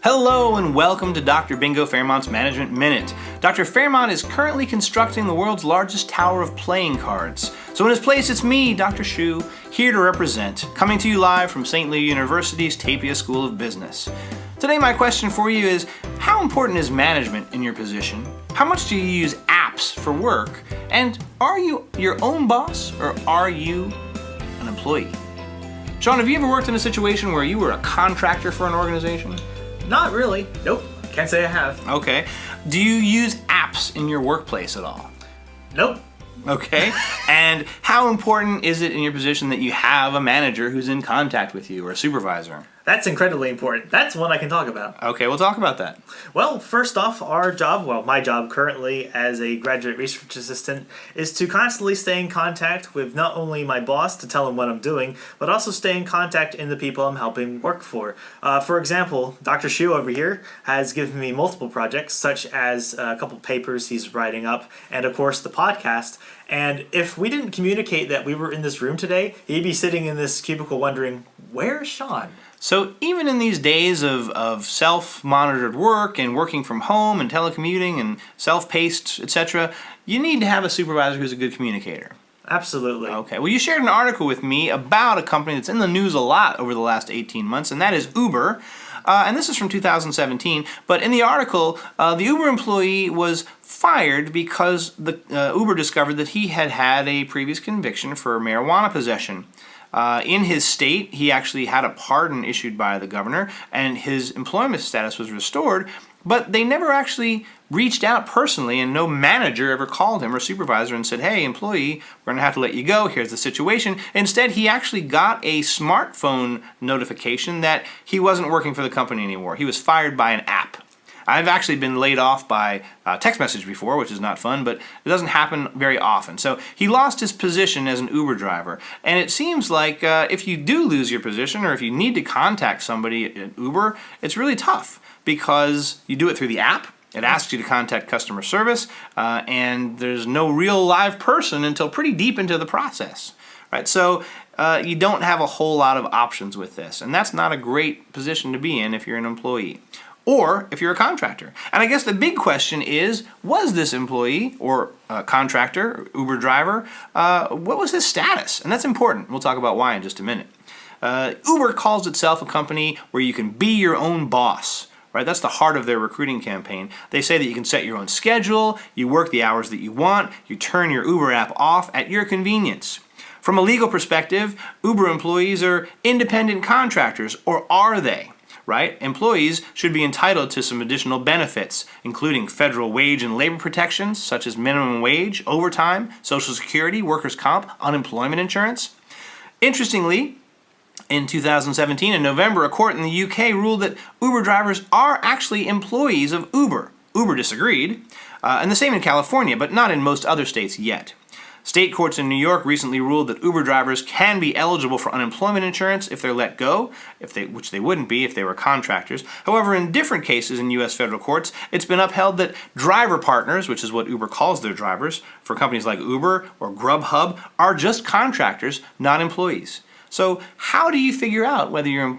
Hello and welcome to Dr. Bingo Fairmont's Management Minute. Dr. Fairmont is currently constructing the world's largest tower of playing cards. So in his place, it's me, Dr. Shu, here to represent, coming to you live from St. Louis University's Tapia School of Business. Today my question for you is, how important is management in your position? How much do you use apps for work? And are you your own boss or are you an employee? Sean, have you ever worked in a situation where you were a contractor for an organization? Not really. Nope. Can't say I have. Okay. Do you use apps in your workplace at all? Nope. Okay. And how important is it in your position that you have a manager who's in contact with you or a supervisor? That's incredibly important. That's one I can talk about. Okay, we'll talk about that. Well, first off, my job currently as a graduate research assistant is to constantly stay in contact with not only my boss to tell him what I'm doing, but also stay in contact in the people I'm helping work for. For example, Dr. Shu over here has given me multiple projects, such as a couple papers he's writing up, and of course the podcast. And if we didn't communicate that we were in this room today, he'd be sitting in this cubicle wondering, where's Sean? So even in these days of self-monitored work and working from home and telecommuting and self-paced, etc., you need to have a supervisor who's a good communicator. Absolutely. Okay. Well, you shared an article with me about a company that's in the news a lot over the last 18 months, and that is Uber. And this is from 2017. But in the article, the Uber employee was fired because Uber discovered that he had had a previous conviction for marijuana possession. In his state, he actually had a pardon issued by the governor, and his employment status was restored, but they never actually reached out personally, and no manager ever called him or supervisor and said, hey, employee, we're going to have to let you go, here's the situation. Instead, he actually got a smartphone notification that he wasn't working for the company anymore. He was fired by an app. I've actually been laid off by text message before, which is not fun, but it doesn't happen very often. So he lost his position as an Uber driver. And it seems like if you do lose your position or if you need to contact somebody at Uber, it's really tough because you do it through the app. It asks you to contact customer service, and there's no real live person until pretty deep into the process. Right? So you don't have a whole lot of options with this. And that's not a great position to be in if you're an employee. Or if you're a contractor. And I guess the big question is, was this employee or contractor, Uber driver, what was his status? And that's important. We'll talk about why in just a minute. Uber calls itself a company where you can be your own boss. Right? That's the heart of their recruiting campaign. They say that you can set your own schedule, you work the hours that you want, you turn your Uber app off at your convenience. From a legal perspective, Uber employees are independent contractors, or are they? Right? Employees should be entitled to some additional benefits, including federal wage and labor protections, such as minimum wage, overtime, Social Security, workers' comp, unemployment insurance. Interestingly, in 2017, in November, a court in the UK ruled that Uber drivers are actually employees of Uber. Uber disagreed, and the same in California, but not in most other states yet. State courts in New York recently ruled that Uber drivers can be eligible for unemployment insurance if they're let go, which they wouldn't be if they were contractors. However, in different cases in U.S. federal courts, it's been upheld that driver partners, which is what Uber calls their drivers, for companies like Uber or Grubhub, are just contractors, not employees. So how do you figure out whether your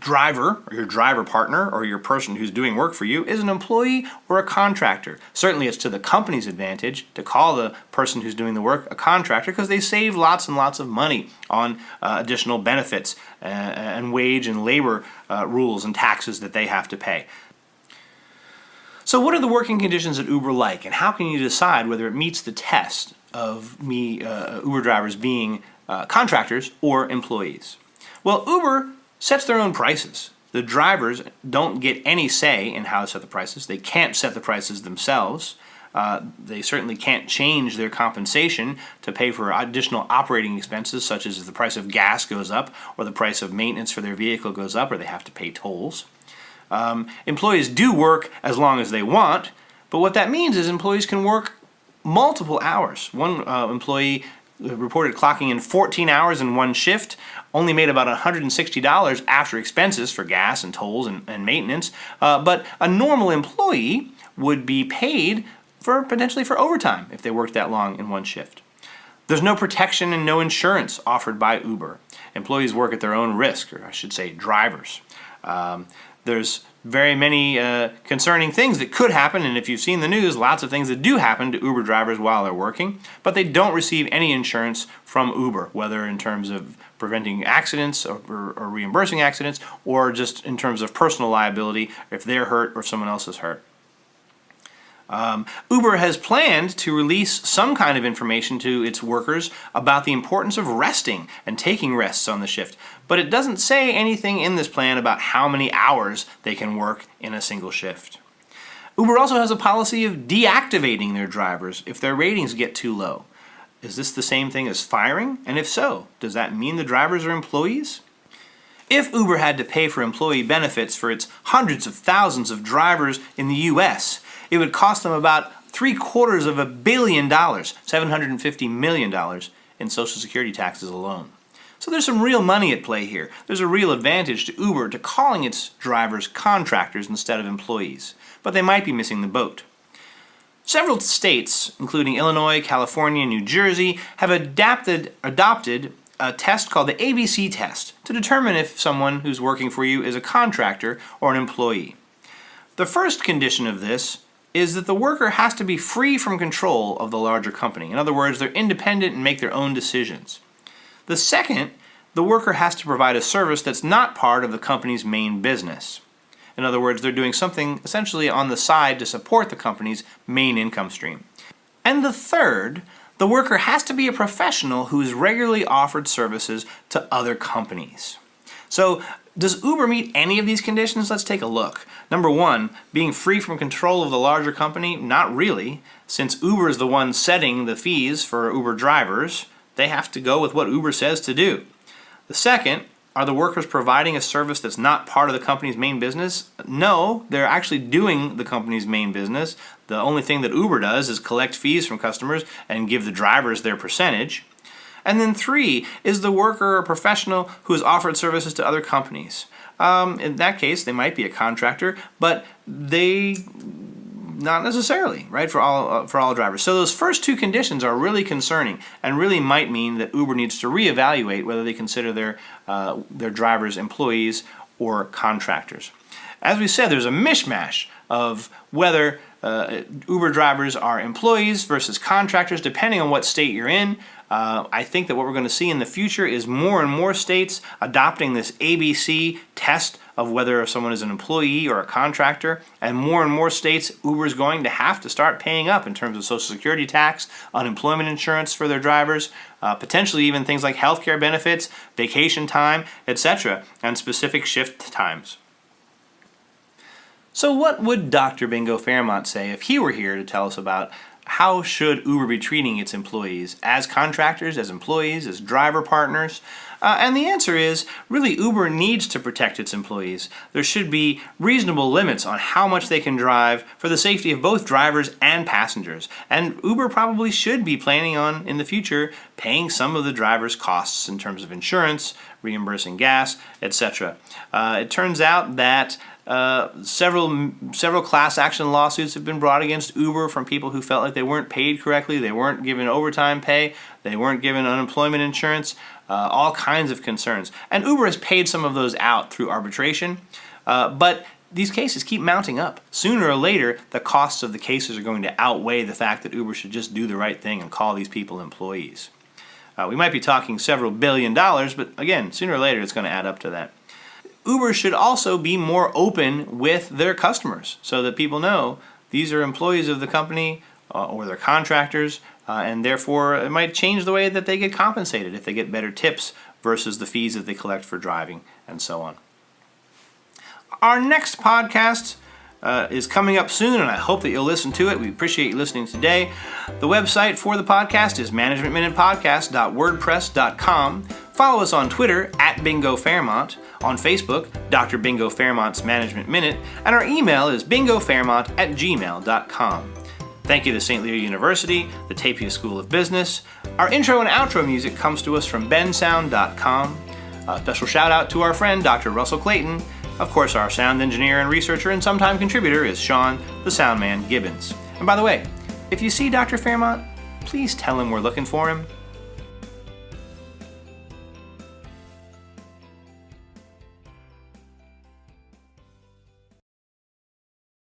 driver or your driver partner or your person who's doing work for you is an employee or a contractor? Certainly it's to the company's advantage to call the person who's doing the work a contractor because they save lots and lots of money on additional benefits and wage and labor rules and taxes that they have to pay. So what are the working conditions at Uber like, and how can you decide whether it meets the test of Uber drivers being contractors or employees? Well, Uber sets their own prices. The drivers don't get any say in how to set the prices. They can't set the prices themselves. They certainly can't change their compensation to pay for additional operating expenses, such as if the price of gas goes up or the price of maintenance for their vehicle goes up or they have to pay tolls. Employees do work as long as they want, but what that means is employees can work multiple hours. One employee reported clocking in 14 hours in one shift, only made about $160 after expenses for gas and tolls and maintenance. But a normal employee would be paid potentially for overtime if they worked that long in one shift. There's no protection and no insurance offered by Uber. Employees work at their own risk, or I should say drivers. There's very many concerning things that could happen, and if you've seen the news, lots of things that do happen to Uber drivers while they're working, but they don't receive any insurance from Uber, whether in terms of preventing accidents or reimbursing accidents, or just in terms of personal liability if they're hurt or someone else is hurt. Uber has planned to release some kind of information to its workers about the importance of resting and taking rests on the shift, but it doesn't say anything in this plan about how many hours they can work in a single shift. Uber also has a policy of deactivating their drivers if their ratings get too low. Is this the same thing as firing? And if so, does that mean the drivers are employees? If Uber had to pay for employee benefits for its hundreds of thousands of drivers in the U.S., it would cost them about $750 million, $750 million in Social Security taxes alone. So there's some real money at play here. There's a real advantage to Uber to calling its drivers contractors instead of employees, but they might be missing the boat. Several states, including Illinois, California, and New Jersey, have adopted a test called the ABC test to determine if someone who's working for you is a contractor or an employee. The first condition of this is that the worker has to be free from control of the larger company. In other words, they're independent and make their own decisions. The second, the worker has to provide a service that's not part of the company's main business. In other words, they're doing something essentially on the side to support the company's main income stream. And the third, the worker has to be a professional who is regularly offered services to other companies. So, does Uber meet any of these conditions? Let's take a look. Number one, being free from control of the larger company? Not really. Since Uber is the one setting the fees for Uber drivers, they have to go with what Uber says to do. The second, are the workers providing a service that's not part of the company's main business? No, they're actually doing the company's main business. The only thing that Uber does is collect fees from customers and give the drivers their percentage. And then three, is the worker a professional who has offered services to other companies? In that case, they might be a contractor, but they not necessarily, right, for all drivers. So those first two conditions are really concerning and really might mean that Uber needs to reevaluate whether they consider their drivers employees or contractors. As we said, there's a mishmash of whether Uber drivers are employees versus contractors, depending on what state you're in. I think that what we're going to see in the future is more and more states adopting this ABC test of whether someone is an employee or a contractor, and more states Uber is going to have to start paying up in terms of Social Security tax, unemployment insurance for their drivers, potentially even things like healthcare benefits, vacation time, etc., and specific shift times. So what would Dr. Bingo Fairmont say if he were here to tell us about how should Uber be treating its employees as contractors, as employees, as driver partners? And the answer is, really, Uber needs to protect its employees. There should be reasonable limits on how much they can drive for the safety of both drivers and passengers. And Uber probably should be planning on, in the future, paying some of the drivers' costs in terms of insurance, reimbursing gas, etc. It turns out that several class action lawsuits have been brought against Uber from people who felt like they weren't paid correctly, they weren't given overtime pay, they weren't given unemployment insurance, all kinds of concerns. And Uber has paid some of those out through arbitration, but these cases keep mounting up. Sooner or later, the costs of the cases are going to outweigh the fact that Uber should just do the right thing and call these people employees. We might be talking several $1 billion, but again, sooner or later it's going to add up to that. Uber should also be more open with their customers so that people know these are employees of the company or they're contractors, and therefore it might change the way that they get compensated if they get better tips versus the fees that they collect for driving and so on. Our next podcast is coming up soon, and I hope that you'll listen to it. We appreciate you listening today. The website for the podcast is managementminutepodcast.wordpress.com. Follow us on Twitter @Bingo Fairmont, on Facebook, Dr. Bingo Fairmont's Management Minute, and our email is bingofairmont@gmail.com. Thank you to St. Leo University, the Tapia School of Business. Our intro and outro music comes to us from bensound.com. A special shout out to our friend Dr. Russell Clayton. Of course, our sound engineer and researcher and sometime contributor is Sean, the Soundman Gibbons. And by the way, if you see Dr. Fairmont, please tell him we're looking for him.